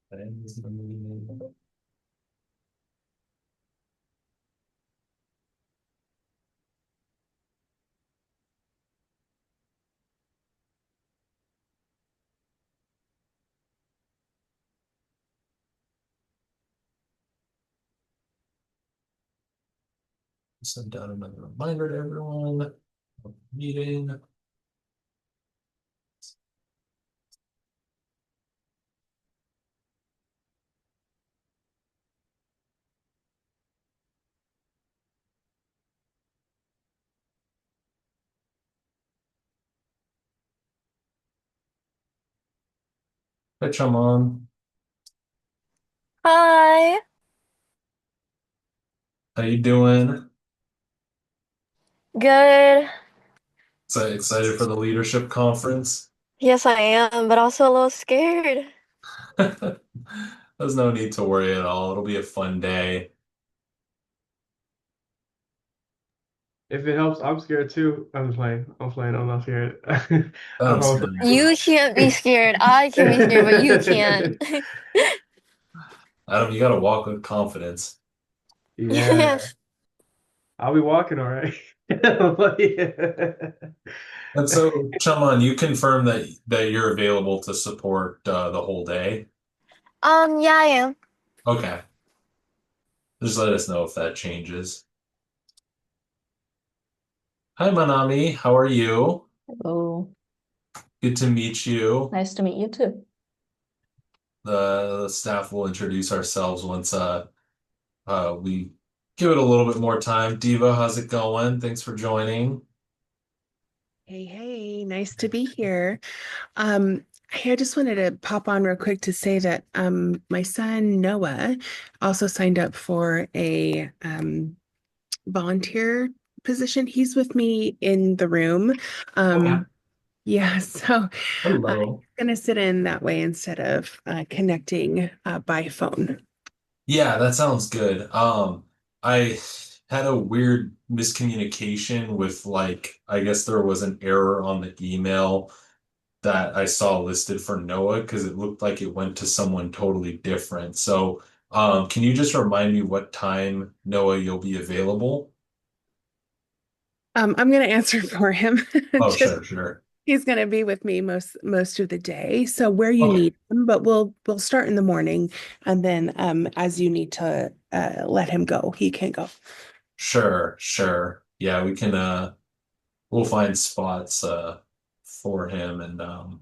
Send out another reminder to everyone. Meeting. Pitch I'm on. Hi, How you doing? good. So excited for the leadership conference. Yes, I am, but also a little scared. There's no need to worry at all. It'll be a fun day. If it helps, I'm scared too. I'm playing. I'm playing. I'm not scared. I I'm promise scared as You well. can't be scared. I can be scared, but you can't. Adam, you gotta walk with confidence. Yeah, I'll be walking all right. But yeah. And so, Chaman, you confirm that you're available to support the whole day. Yeah, I am. Okay. Just let us know if that changes. Hi, Manami. How are you? Oh, Good to meet you. nice to meet you too. The staff will introduce ourselves once we give it a little bit more time. Diva, how's it going? Thanks for joining. Hey, hey, nice to be here. Hey, I just wanted to pop on real quick to say that my son Noah also signed up for a volunteer position. He's with me in the room. Okay. Yeah, so he's Hello. gonna sit in that way instead of connecting by phone. Yeah, that sounds good. I had a weird miscommunication with I guess there was an error on the email that I saw listed for Noah because it looked like it went to someone totally different. So, can you just remind me what time, Noah, you'll be available? I'm gonna answer for him. Oh, Just sure, sure. he's going to be with me most of the day. So where you Okay. need him, but we'll start in the morning, and then as you need to let him go, he can go. Sure, sure. Yeah, we can we'll find spots for him and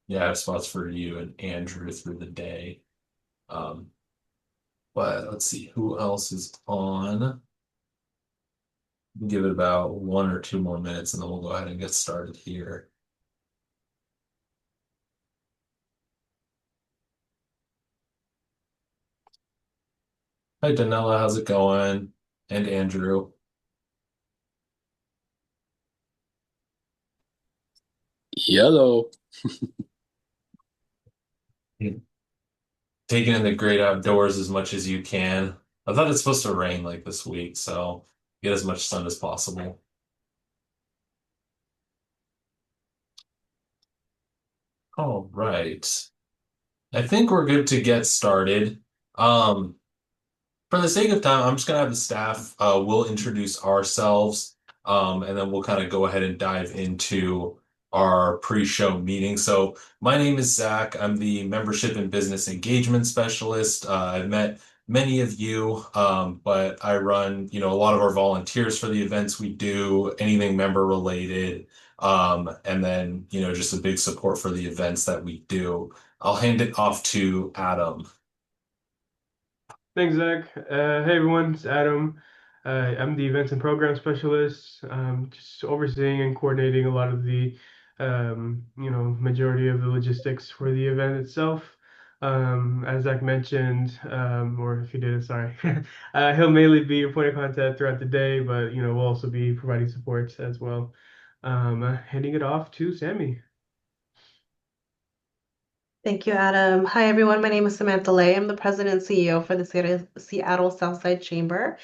yeah, I have spots for you and Andrew through the day. Um, but let's see who else is on. Give it about 1 or 2 more minutes and then we'll go ahead and get started here. Hi, Danella, how's it going? And Andrew. Yellow. Taking in the great outdoors as much as you can. I thought it's supposed to rain like this week, so get as much sun as possible. All right. I think we're good to get started. Um, for the sake of time, I'm just gonna have the staff, we'll introduce ourselves, and then we'll kind of go ahead and dive into our pre-show meeting. So my name is Zach. I'm the membership and business engagement specialist. I've met many of you, but I run, a lot of our volunteers for the events we do, anything member related, and then, just a big support for the events that we do. I'll hand it off to Adam. Thanks, Zach. Hey everyone, it's Adam. I'm the events and program specialist, just overseeing and coordinating a lot of the, majority of the logistics for the event itself. As Zach mentioned, or if he did, sorry, he'll mainly be your point of contact throughout the day, but we'll also be providing support as well. Handing it off to Sammy. Thank you, Adam. Hi, everyone. My name is Samantha Lay. I'm the president and CEO for the Seattle Southside Chamber.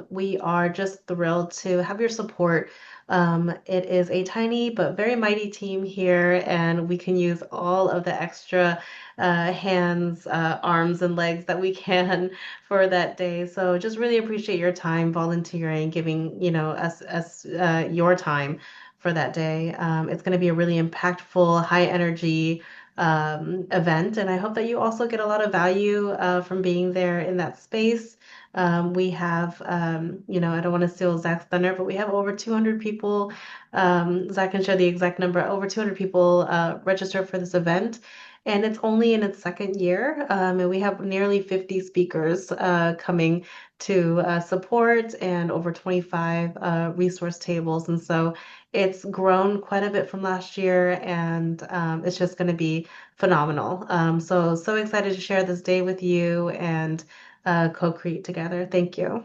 We are just thrilled to have your support It is a tiny but very mighty team here, and we can use all of the extra hands, arms, and legs that we can for that day. So just really appreciate your time volunteering, giving, us your time for that day. It's going to be a really impactful, high energy event, and I hope that you also get a lot of value from being there in that space. We have, I don't want to steal Zach's thunder, but we have over 200 people. Zach can share the exact number. Over 200 people registered for this event, and it's only in its second year. And we have nearly 50 speakers coming to support and over 25 resource tables. And so it's grown quite a bit from last year, and it's just going to be phenomenal. So excited to share this day with you and co-create together. Thank you.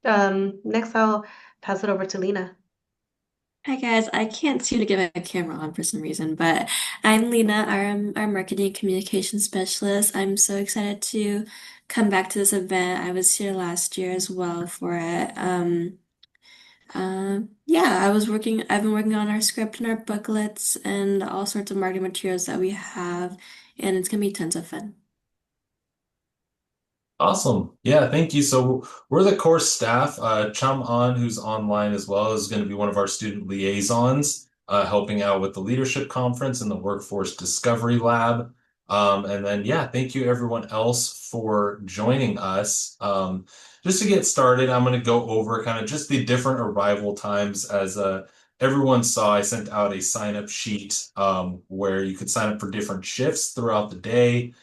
Next, I'll pass it over to Lena. Hi guys, I can't seem to get my camera on for some reason, but I'm Lena, our marketing communication specialist. I'm so excited to come back to this event. I was here last year as well for it. Yeah, I've been working on our script and our booklets and all sorts of marketing materials that we have, and it's gonna be tons of fun. Awesome. Yeah, thank you. So we're the course staff. Chum An, who's online as well, is going to be one of our student liaisons, helping out with the leadership conference and the workforce discovery lab. And then, yeah, thank you everyone else for joining us. Just to get started, I'm going to go over kind of just the different arrival times. As everyone saw, I sent out a sign up sheet where you could sign up for different shifts throughout the day.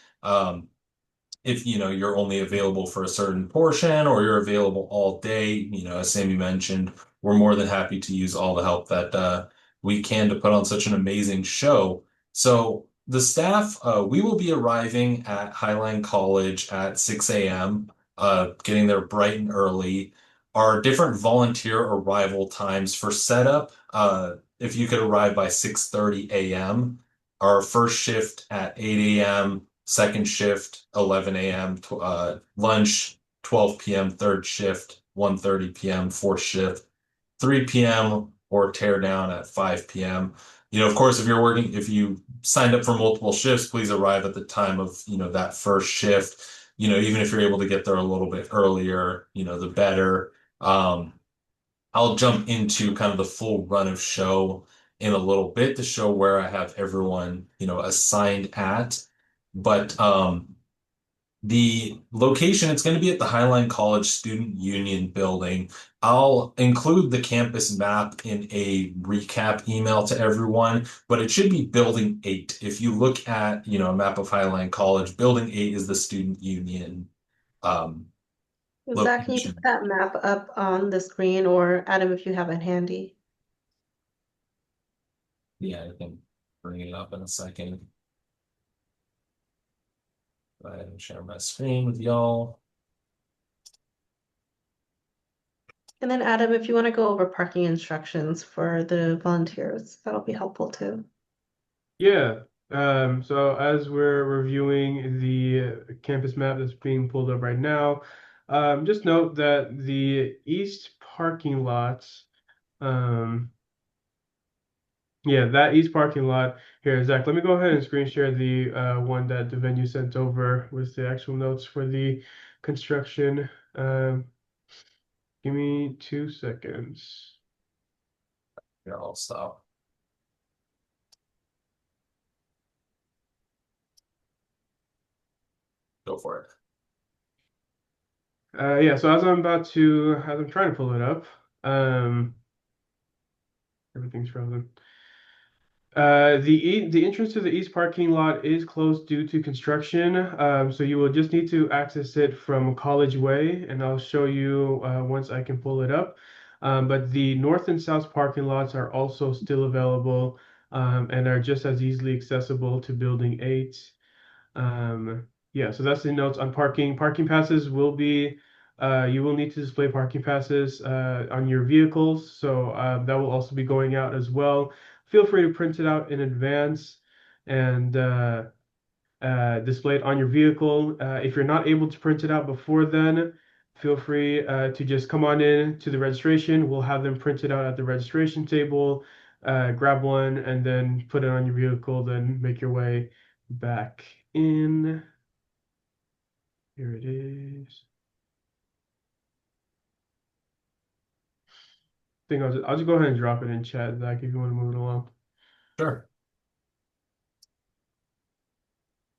If you're only available for a certain portion or you're available all day, as Sammy mentioned, we're more than happy to use all the help that we can to put on such an amazing show. So the staff, we will be arriving at Highline College at 6 a.m., getting there bright and early. Our different volunteer arrival times for setup, if you could arrive by 6:30 a.m., our first shift at 8 a.m., second shift 11 a.m., lunch 12 p.m., third shift 1:30 p.m., fourth shift 3 p.m., or tear down at 5 p.m. Of course, if you signed up for multiple shifts, please arrive at the time of, that first shift. Even if you're able to get there a little bit earlier, the better. I'll jump into kind of the full run of show in a little bit to show where I have everyone, assigned at. But the location, it's going to be at the Highline College Student Union building. I'll include the campus map in a recap email to everyone, but it should be Building 8. If you look at, a map of Highline College, Building 8 is the Student Union Zach, can you location. put that map up on the screen, or Adam, if you have it handy? Yeah, I can bring it up in a second. Go ahead and share my screen with y'all. And then Adam, if you want to go over parking instructions for the volunteers, that'll be helpful too. Yeah. So as we're reviewing the campus map that's being pulled up right now, just note that the east parking lots, that east parking lot here, Zach, let me go ahead and screen share the one that the venue sent over with the actual notes for the construction. Give me 2 seconds. Here, I'll stop. Go for it. So as I'm trying to pull it up, everything's frozen. The entrance to the east parking lot is closed due to construction. So you will just need to access it from College Way, and I'll show you once I can pull it up. But the north and south parking lots are also still available, and are just as easily accessible to Building 8. So that's the notes on parking. Parking passes will be, you will need to display parking passes on your vehicles. So that will also be going out as well. Feel free to print it out in advance and display it on your vehicle. If you're not able to print it out before then, feel free to just come on in to the registration. We'll have them printed out at the registration table. Grab one and then put it on your vehicle, then make your way back in. Here it is. I think I'll just go ahead and drop it in chat, Zach, if you want to move it along. Sure.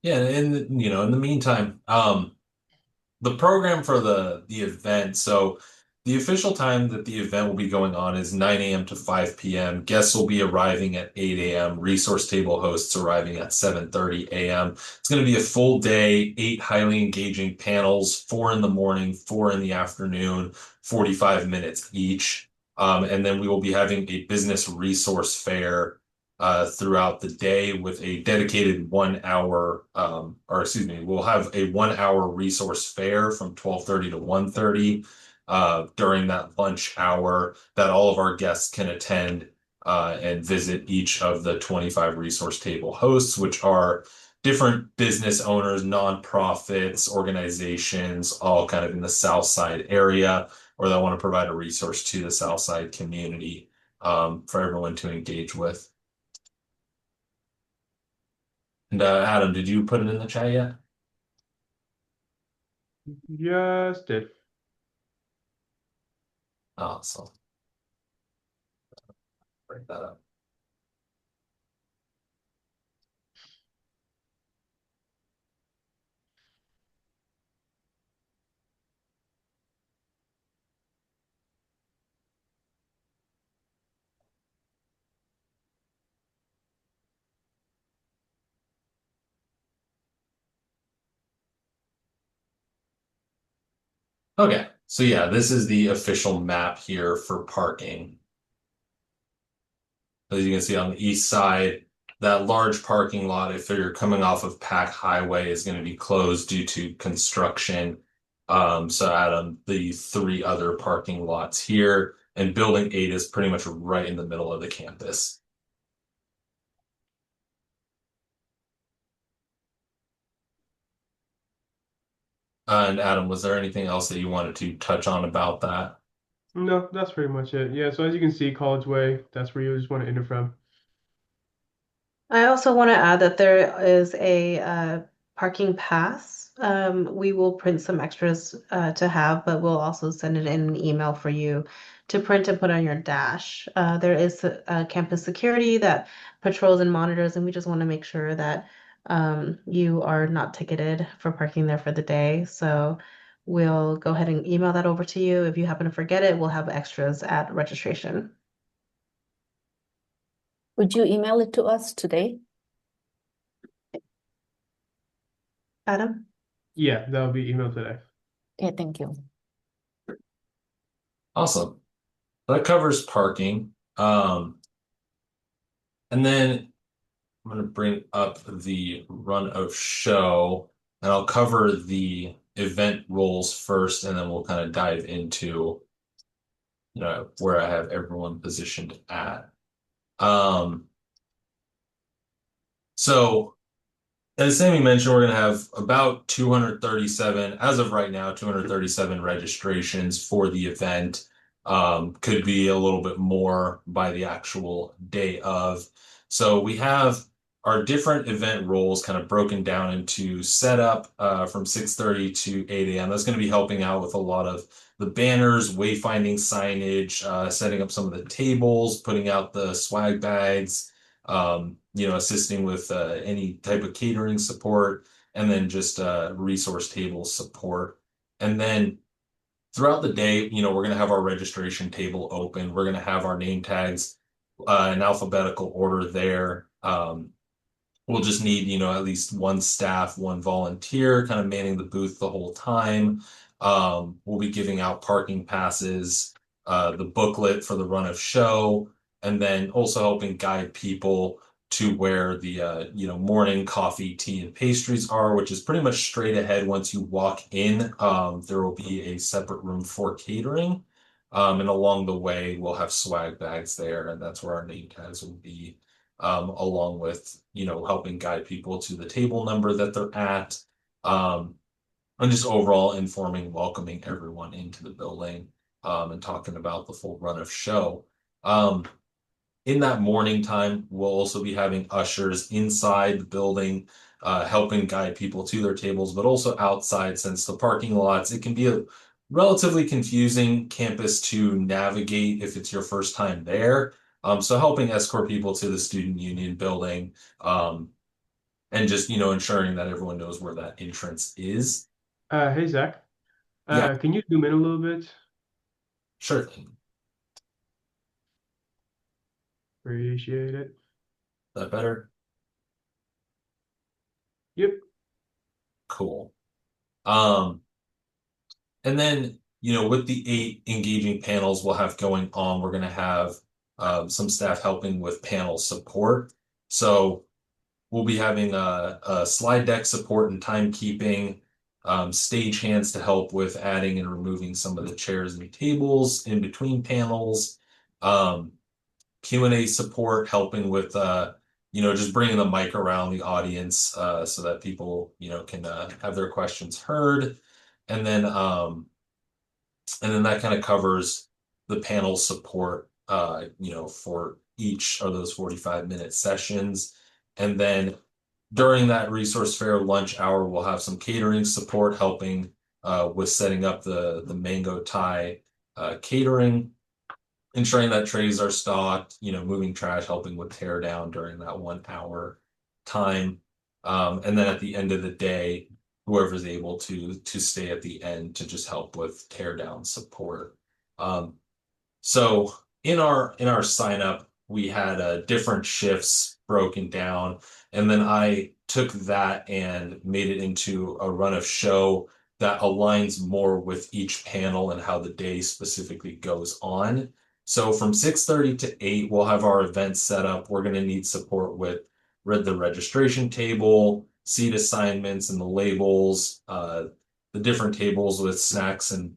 Yeah, and in the meantime, the program for the event. So the official time that the event will be going on is 9 a.m. to 5 p.m. Guests will be arriving at 8 a.m. Resource table hosts arriving at 7:30 a.m. It's going to be a full day, 8 highly engaging panels, 4 in the morning, 4 in the afternoon, 45 minutes each. And then we will be having a business resource fair throughout the day with a dedicated 1 hour, or excuse me, we'll have a 1 hour resource fair from 12:30 to 1:30 during that lunch hour that all of our guests can attend and visit each of the 25 resource table hosts, which are different business owners, nonprofits, organizations, all kind of in the South Side area, or that want to provide a resource to the South Side community for everyone to engage with. And Adam, did you put it in the chat yet? Just did. Awesome. Break that up. Okay, so yeah, this is the official map here for parking. As you can see on the east side, that large parking lot, if you're coming off of Pack Highway, is going to be closed due to construction. So Adam, the 3 other parking lots here, and Building 8 is pretty much right in the middle of the campus. And Adam, was there anything else that you wanted to touch on about that? No, that's pretty much it. Yeah, so as you can see, College Way, that's where you just want to enter from. I also want to add that there is a parking pass. We will print some extras to have, but we'll also send it in an email for you to print and put on your dash. There is a campus security that patrols and monitors, and we just want to make sure that you are not ticketed for parking there for the day. So we'll go ahead and email that over to you. If you happen to forget it, we'll have extras at registration. Would you email it to us today? Adam? Yeah, that'll be emailed today. Okay, thank you. Awesome. That covers parking. And then I'm going to bring up the run of show, and I'll cover the event rules first, and then we'll kind of dive into where I have everyone positioned at. So as Sammy mentioned, we're going to have about 237, as of right now, 237 registrations for the event. Could be a little bit more by the actual day of. So we have our different event roles kind of broken down into setup from 6:30 to 8 a.m. That's going to be helping out with a lot of the banners, wayfinding signage, setting up some of the tables, putting out the swag bags, assisting with any type of catering support, and then just resource table support. And then throughout the day, we're going to have our registration table open. We're going to have our name tags in alphabetical order there. We'll just need, at least one staff, one volunteer kind of manning the booth the whole time. We'll be giving out parking passes, the booklet for the run of show, and then also helping guide people to where the morning coffee, tea, and pastries are, which is pretty much straight ahead once you walk in. There will be a separate room for catering. And along the way, we'll have swag bags there, and that's where our name tags will be, along with, helping guide people to the table number that they're at. and just overall informing, welcoming everyone into the building, and talking about the full run of show. Um, in that morning time, we'll also be having ushers inside the building, helping guide people to their tables, but also outside, since the parking lots, it can be a relatively confusing campus to navigate if it's your first time there. So helping escort people to the student union building, and just, ensuring that everyone knows where that entrance is. Hey Zach, Yeah, can you zoom in a little bit? sure thing. Appreciate it. That better? Yep. Cool. And then, with the 8 engaging panels we'll have going on, we're going to have some staff helping with panel support. So we'll be having a slide deck support and timekeeping, stage hands to help with adding and removing some of the chairs and tables in between panels, um, Q&A support, helping with, just bringing the mic around the audience, so that people, can have their questions heard. And then, that kind of covers the panel support, for each of those 45-minute sessions. And then during that resource fair lunch hour, we'll have some catering support helping with setting up the Mango Thai catering, ensuring that trays are stocked, moving trash, helping with tear down during that 1 hour time. And then at the end of the day, whoever's able to stay at the end to just help with tear down support. So in our sign up, we had different shifts broken down, and then I took that and made it into a run of show that aligns more with each panel and how the day specifically goes on. So from 6:30 to 8, we'll have our event set up. We're going to need support with read the registration table, seat assignments and the labels, the different tables with snacks and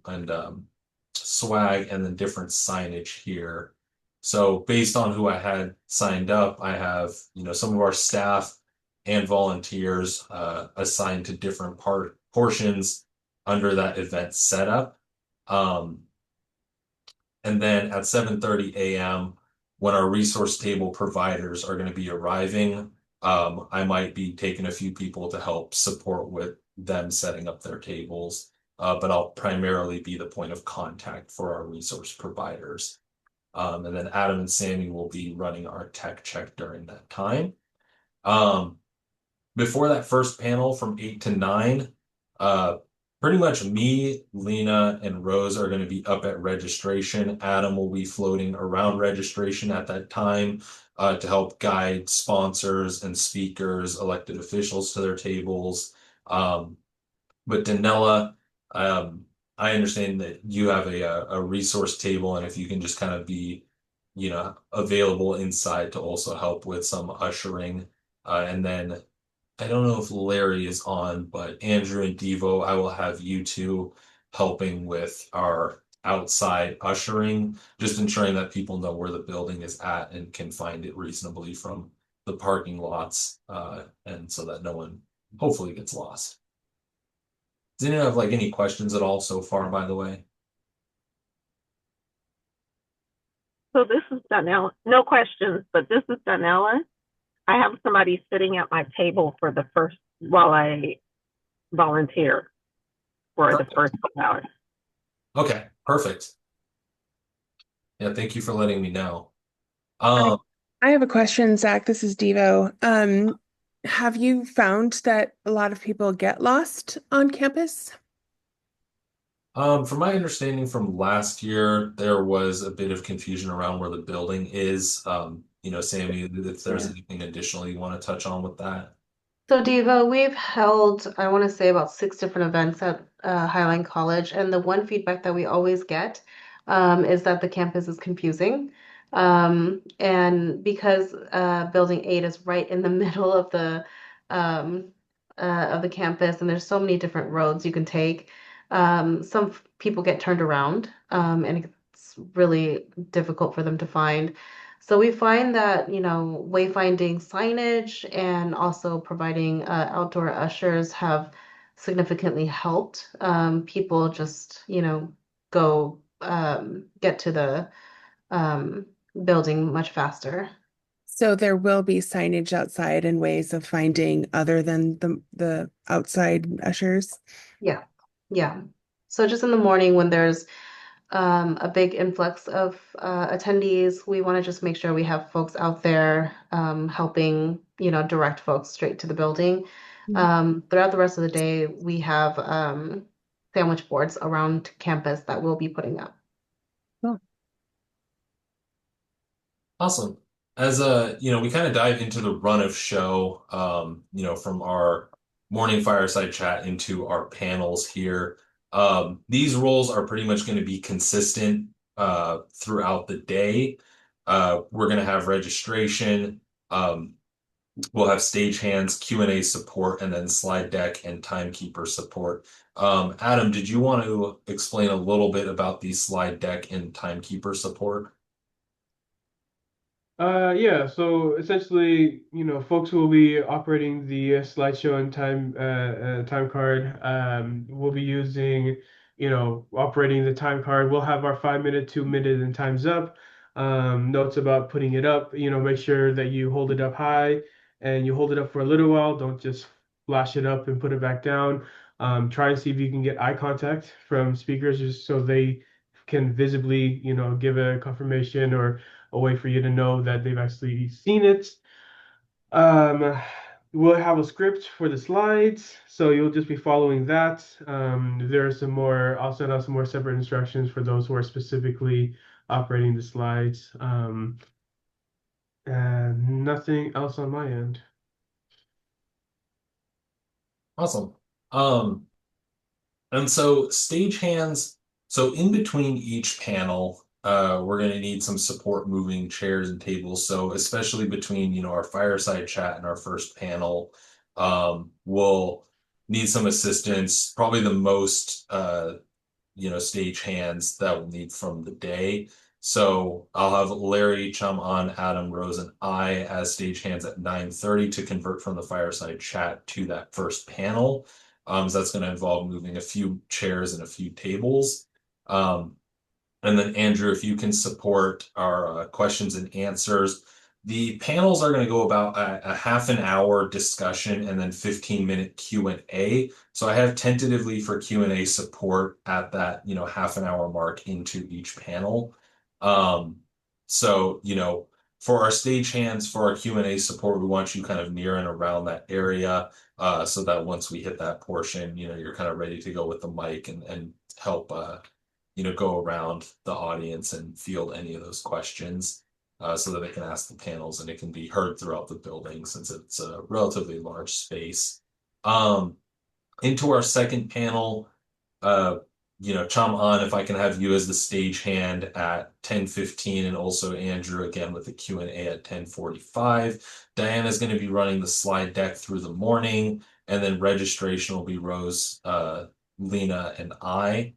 swag, and then different signage here. So based on who I had signed up, I have, some of our staff and volunteers assigned to different portions under that event setup. And then at 7:30 a.m., when our resource table providers are going to be arriving, I might be taking a few people to help support with them setting up their tables, but I'll primarily be the point of contact for our resource providers. And then Adam and Sammy will be running our tech check during that time. Before that first panel from 8 to 9, pretty much me, Lena, and Rose are going to be up at registration. Adam will be floating around registration at that time, to help guide sponsors and speakers, elected officials to their tables. But Danella, I understand that you have a resource table, and if you can just kind of be, available inside to also help with some ushering. And then I don't know if Larry is on, but Andrew and Devo, I will have you two helping with our outside ushering, just ensuring that people know where the building is at and can find it reasonably from the parking lots, and so that no one hopefully gets lost. Does anyone have any questions at all so far, by the way? So this is Donnella. No questions, but this is Donnella. I have somebody sitting at my table for the first while I volunteer for the Perfect. first couple hours. Okay, perfect. Yeah, thank you for letting me know. Um, I have a question, Zach. This is Devo. Have you found that a lot of people get lost on campus? From my understanding from last year, there was a bit of confusion around where the building is. Sammy, if there's Yeah. anything additional you want to touch on with that. So, Diva, we've held, I want to say, about 6 different events at Highline College, and the one feedback that we always get is that the campus is confusing. And because Building 8 is right in the middle um, of the campus, and there's so many different roads you can take, some people get turned around, and it's really difficult for them to find. So we find that, wayfinding signage and also providing outdoor ushers have significantly helped people just, go get to the building much faster. So there will be signage outside and ways of finding other than the outside ushers. Yeah, yeah. So just in the morning when there's a big influx of attendees, we want to just make sure we have folks out there helping, direct folks straight to the building. Throughout the rest of the day, we have sandwich boards around campus that we'll be putting up. Cool. Awesome. As we kind of dive into the run of show, from our morning fireside chat into our panels here. These roles are pretty much going to be consistent throughout the day. We're going to have registration. We'll have stagehands, Q&A support, and then slide deck and timekeeper support. Adam, did you want to explain a little bit about the slide deck and timekeeper support? Yeah, so essentially, folks who will be operating the slideshow and time card, we'll be using, operating the time card. We'll have our 5 minute, 2 minute, and time's up. Notes about putting it up, make sure that you hold it up high and you hold it up for a little while. Don't just flash it up and put it back down. Try and see if you can get eye contact from speakers just so they can visibly, give a confirmation or a way for you to know that they've actually seen it. We'll have a script for the slides, so you'll just be following that. There are some more, I'll send out some more separate instructions for those who are specifically operating the slides. And nothing else on my end. Awesome. And so stagehands, so in between each panel, we're going to need some support moving chairs and tables. So especially between, our fireside chat and our first panel, we'll need some assistance, probably the most, stagehands that we'll need from the day. So I'll have Larry, Chum on, Adam, Rose, and I as stagehands at 9:30 to convert from the fireside chat to that first panel. So that's going to involve moving a few chairs and a few tables. And then Andrew, if you can support our questions and answers. The panels are going to go about a half an hour discussion and then 15-minute Q&A. So I have tentatively for Q&A support at that, half an hour mark into each panel. So, for our stagehands, for our Q&A support, we want you kind of near and around that area, so that once we hit that portion, you're kind of ready to go with the mic and help, go around the audience and field any of those questions, so that they can ask the panels and it can be heard throughout the building since it's a relatively large space. Into our second panel, Cham On, if I can have you as the stagehand at 10:15, and also Andrew again with the Q&A at 10:45. Diana's going to be running the slide deck through the morning, and then registration will be Rose, Lena, and I.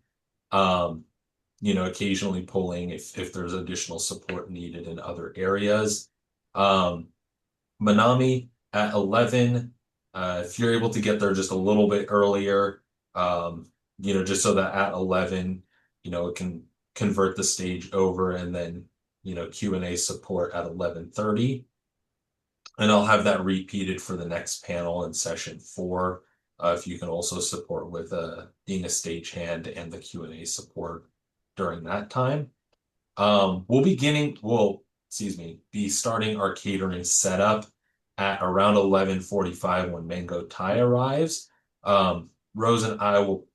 Occasionally pulling if there's additional support needed in other areas. Manami at 11. If you're able to get there just a little bit earlier, just so that at 11, it can convert the stage over, and then, Q&A support at 11:30. And I'll have that repeated for the next panel in session 4. If you can also support with being a stagehand and the Q&A support during that time. We'll be starting our catering setup at around 11:45 when Mango Thai arrives. Rose and I will,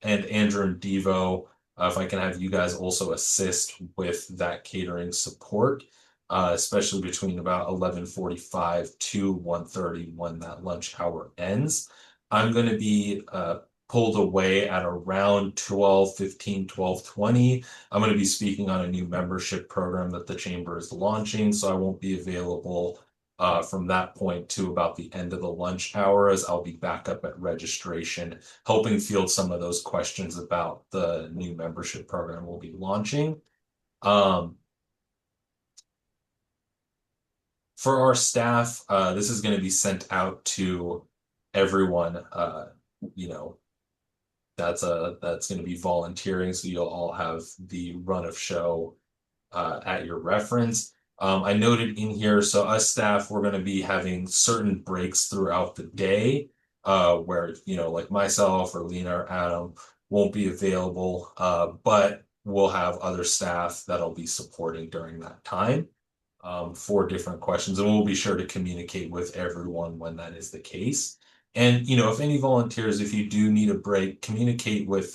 and Andrew and Devo, if I can have you guys also assist with that catering support, especially between about 11:45 to 1:30 when that lunch hour ends. I'm going to be pulled away at around 12:15, 12:20. I'm going to be speaking on a new membership program that the chamber is launching, so I won't be available from that point to about the end of the lunch hour, as I'll be back up at registration, helping field some of those questions about the new membership program we'll be launching. For our staff, this is going to be sent out to everyone you know, that's going to be volunteering, so you'll all have the run of show at your reference. I noted in here, so us staff, we're going to be having certain breaks throughout the day, where, like myself or Lena or Adam won't be available, but we'll have other staff that'll be supporting during that time, for different questions, and we'll be sure to communicate with everyone when that is the case. And, if any volunteers, if you do need a break, communicate with,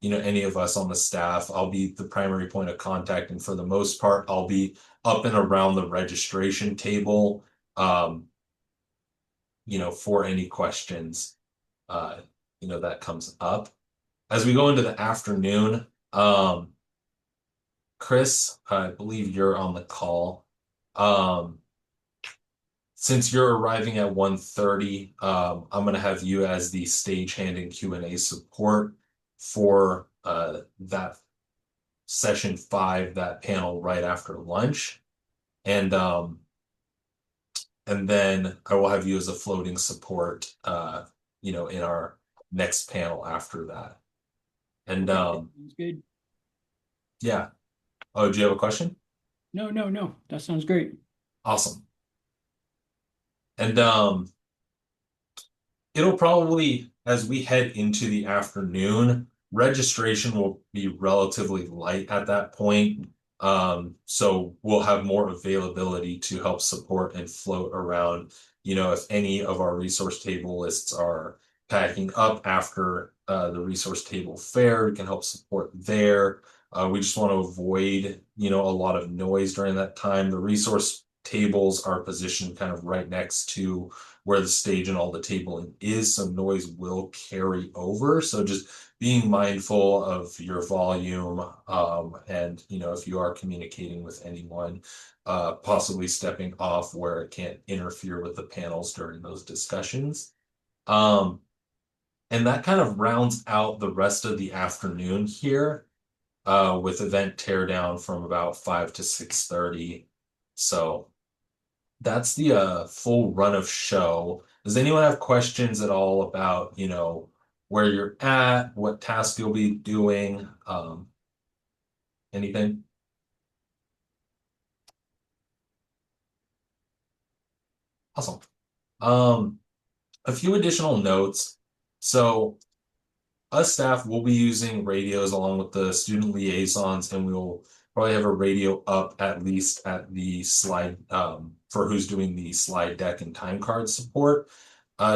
any of us on the staff. I'll be the primary point of contact, and for the most part, I'll be up and around the registration table, for any questions, that comes up. As we go into the afternoon, Chris, I believe you're on the call. Since you're arriving at 1:30, I'm going to have you as the stagehand and Q&A support for that session 5, that panel right after lunch. And then I will have you as a floating support, in our next panel after that. And Sounds good. yeah. Oh, do you have a question? No, that sounds great. Awesome. And it'll probably, as we head into the afternoon, registration will be relatively light at that point. So we'll have more availability to help support and float around. If any of our resource table lists are packing up after the resource table fair, we can help support there. We just want to avoid, a lot of noise during that time. The resource tables are positioned kind of right next to where the stage and all the tabling is, so noise will carry over. So just being mindful of your volume, and if you are communicating with anyone, possibly stepping off where it can't interfere with the panels during those discussions. And that kind of rounds out the rest of the afternoon here, with event teardown from about 5 to 6:30. So that's the full run of show. Does anyone have questions at all about, where you're at, what task you'll be doing? Anything? Awesome. A few additional notes. So us staff will be using radios along with the student liaisons, and we'll probably have a radio up at least at the slide, for who's doing the slide deck and time card support.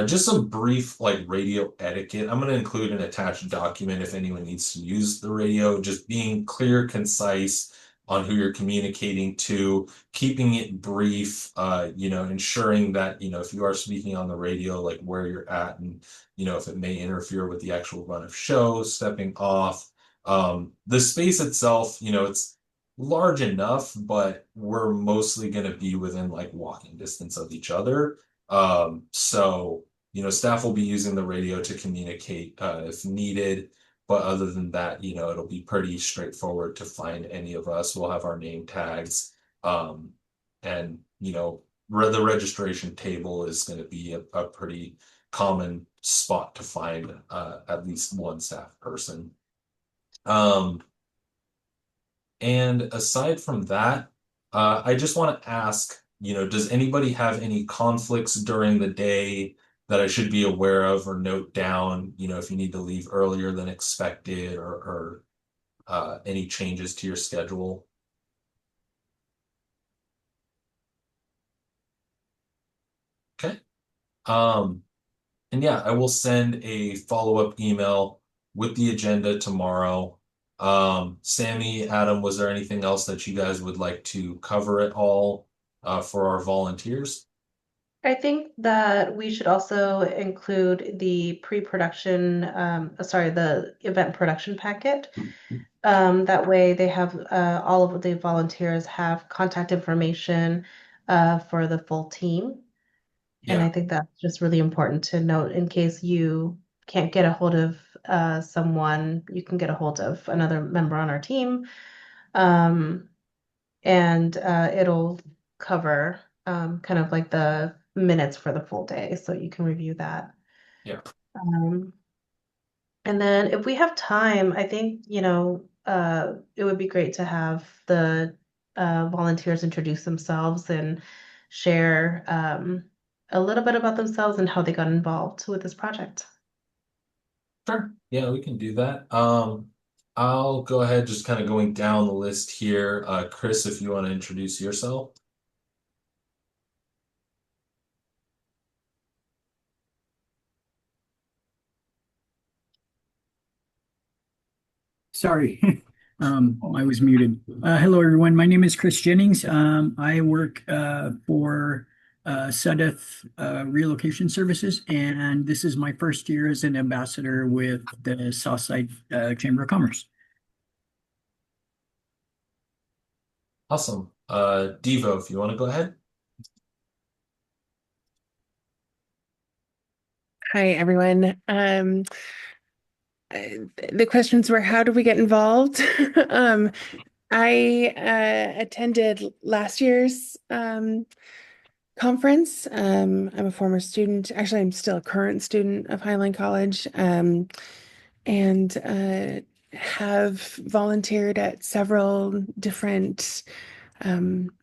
Just some brief radio etiquette. I'm going to include an attached document if anyone needs to use the radio, just being clear, concise on who you're communicating to, keeping it brief, ensuring that, if you are speaking on the radio, where you're at, and, if it may interfere with the actual run of show, stepping off. The space itself, it's large enough, but we're mostly going to be within walking distance of each other. So, staff will be using the radio to communicate if needed. But other than that, it'll be pretty straightforward to find any of us. We'll have our name tags. And, the registration table is going to be a pretty common spot to find at least one staff person. And aside from that, I just want to ask, does anybody have any conflicts during the day that I should be aware of or note down, if you need to leave earlier than expected, or any changes to your schedule? Okay. And yeah, I will send a follow-up email with the agenda tomorrow. Sammy, Adam, was there anything else that you guys would like to cover at all for our volunteers? I think that we should also include the the event production packet. That way they have all of the volunteers have contact information for the full team. And I Yeah. think that's just really important to note in case you can't get a hold of someone, you can get a hold of another member on our team. And it'll cover kind of the minutes for the full day, so you can review that. Yeah. Um, and then if we have time, I think, it would be great to have the volunteers introduce themselves and share a little bit about themselves and how they got involved with this project. Sure. Yeah, we can do that. I'll go ahead just kind of going down the list here. Chris, if you want to introduce yourself. Sorry, I was muted. Hello, everyone. My name is Chris Jennings. I work for Sudeth Relocation Services, and this is my first year as an ambassador with the Southside Chamber of Commerce. Awesome. Devo, if you want to go ahead. Hi, everyone. The questions were, how do we get involved? I attended last year's conference. I'm a former student. Actually, I'm still a current student of Highline College, and have volunteered at several different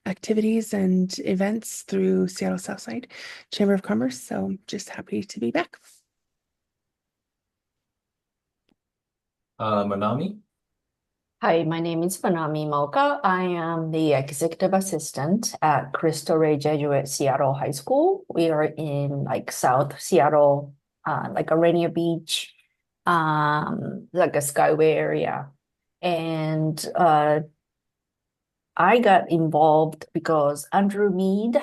activities and events through Seattle Southside Chamber of Commerce. So just happy to be back. Manami. Hi, my name is Manami Moka. I am the executive assistant at Cristo Rey Jesuit Seattle High School. We are in South Seattle, like a Rainier Beach, like a Skyway area. And I got involved because Andrew Mead,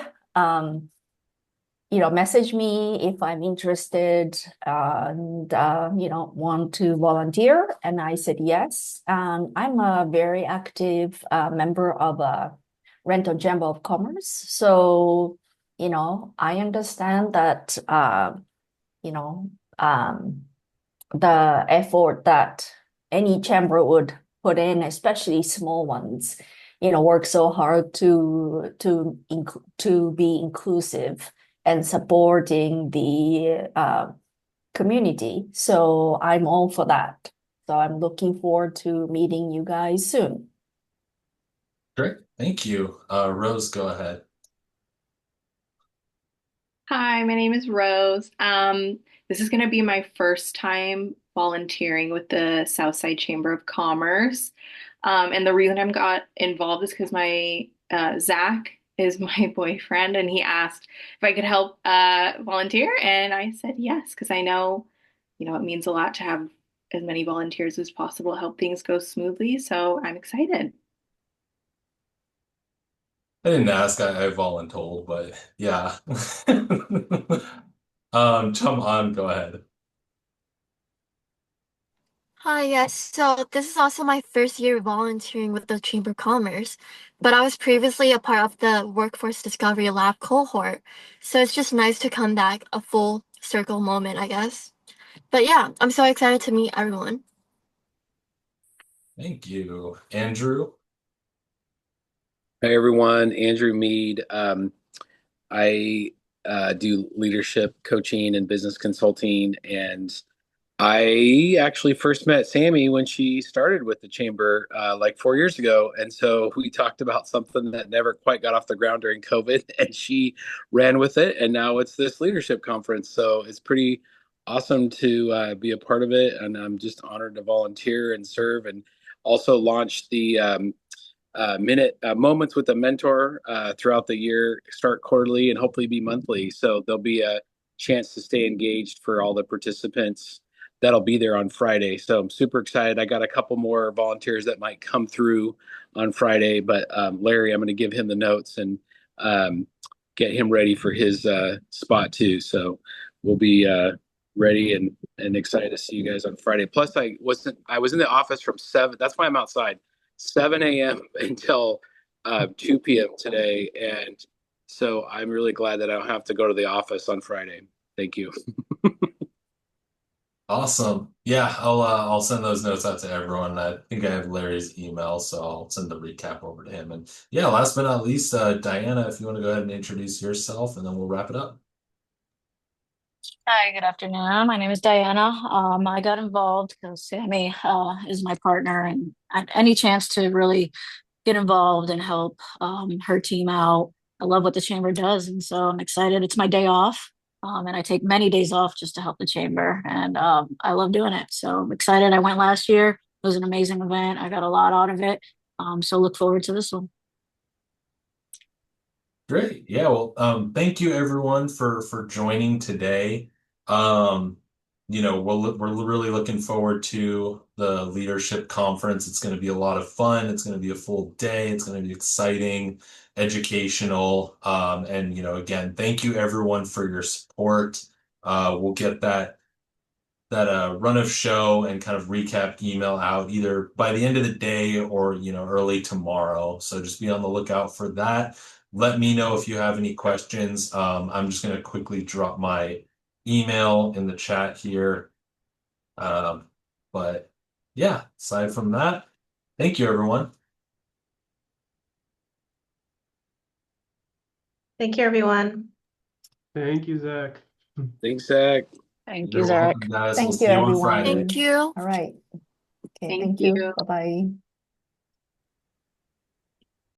messaged me if I'm interested and, want to volunteer. And I said yes. I'm a very active member of a Renton Chamber of Commerce. So, I understand that, the effort that any chamber would put in, especially small ones, work so hard to be inclusive and supporting the community. So I'm all for that. So I'm looking forward to meeting you guys soon. Great. Thank you. Rose, go ahead. Hi, my name is Rose. This is going to be my first time volunteering with the Southside Chamber of Commerce. And the reason I got involved is because my Zach is my boyfriend, and he asked if I could help volunteer, and I said yes, because I know, it means a lot to have as many volunteers as possible to help things go smoothly. So I'm excited. I didn't ask, I voluntold, but yeah. Chum on, go ahead. Hi, yes. So this is also my first year volunteering with the Chamber of Commerce, but I was previously a part of the Workforce Discovery Lab cohort. So it's just nice to come back, a full circle moment, I guess. But yeah, I'm so excited to meet everyone. Thank you. Andrew. Hey everyone, Andrew Mead. I do leadership coaching and business consulting, and I actually first met Sammy when she started with the chamber like 4 years ago. And so we talked about something that never quite got off the ground during COVID, and she ran with it. And now it's this leadership conference. So it's pretty awesome to be a part of it. And I'm just honored to volunteer and serve, and also launch the minute moments with a mentor throughout the year, start quarterly and hopefully be monthly. So there'll be a chance to stay engaged for all the participants that'll be there on Friday. So I'm super excited. I got a couple more volunteers that might come through on Friday, but Larry, I'm going to give him the notes and get him ready for his spot too. So we'll be ready and excited to see you guys on Friday. Plus, I was in the office from 7. That's why I'm outside. 7 a.m. until 2 p.m. today, and so I'm really glad that I don't have to go to the office on Friday. Thank you. Awesome. Yeah, I'll send those notes out to everyone. I think I have Larry's email, so I'll send the recap over to him. And yeah, last but not least, Diana, if you want to go ahead and introduce yourself, and then we'll wrap it up. Hi, good afternoon. My name is Diana. I got involved because Sammy is my partner, and any chance to really get involved and help her team out. I love what the chamber does, and so I'm excited. It's my day off, and I take many days off just to help the chamber, and I love doing it. So I'm excited. I went last year. It was an amazing event. I got a lot out of it. So look forward to this one. Great. Yeah, well, thank you everyone for joining today. Um, we're really looking forward to the leadership conference. It's going to be a lot of fun. It's going to be a full day. It's going to be exciting, educational. And again, thank you everyone for your support. We'll get that run of show and kind of recap email out either by the end of the day or early tomorrow. So just be on the lookout for that. Let me know if you have any questions. I'm just going to quickly drop my email in the chat here. But yeah, aside from that, thank you everyone. Thank you, everyone. Thank you, Zach. Thanks, Zach. Thank You're you, Zach. welcome, guys. We'll Thank see you, you on everyone. Friday. Thank you. All right. Okay, Thank thank you. you. Bye-bye.